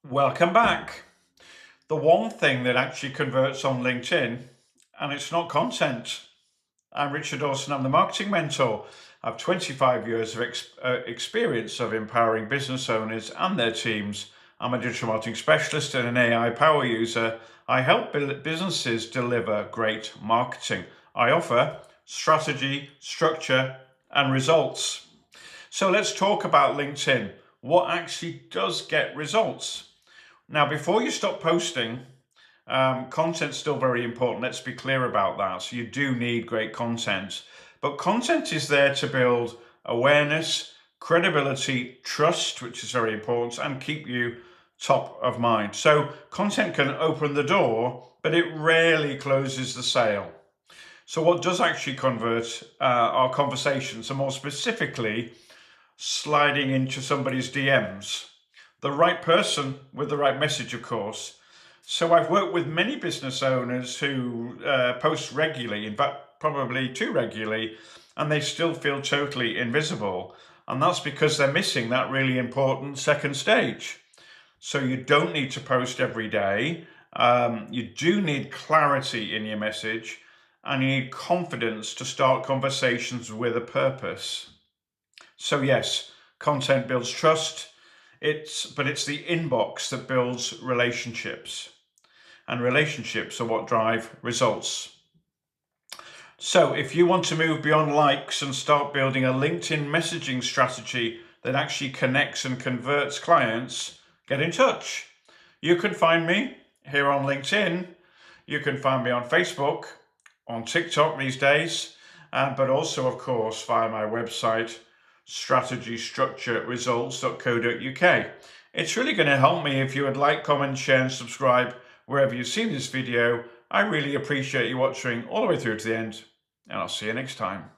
Welcome back. The one thing that actually converts on LinkedIn, and it's not content. I'm Richard Dawson, I'm the marketing mentor. I have 25 years of experience of empowering business owners and their teams. I'm a digital marketing specialist and an AI power user. I help businesses deliver great marketing. I offer strategy, structure, and results. So let's talk about LinkedIn. What actually does get results? Now, before you stop posting, content's still very important. Let's be clear about that. So you do need great content, but content is there to build awareness, credibility, trust, which is very important, and keep you top of mind. So content can open the door, but it rarely closes the sale. So what does actually convert our conversations, and more specifically, sliding into somebody's DMs? The right person with the right message, of course. So I've worked with many business owners who post regularly, in fact, probably too regularly, and they still feel totally invisible. And that's because they're missing that really important second stage. So you don't need to post every day. You do need clarity in your message, and you need confidence to start conversations with a purpose. So yes, content builds trust. But it's the inbox that builds relationships, and relationships are what drive results. So if you want to move beyond likes and start building a LinkedIn messaging strategy that actually connects and converts clients, get in touch. You can find me here on LinkedIn. You can find me on Facebook, on TikTok these days, but also, of course, via my website, strategystructureresults.co.uk. It's really going to help me if you would like, comment, share, and subscribe wherever you've seen this video. I really appreciate you watching all the way through to the end, and I'll see you next time.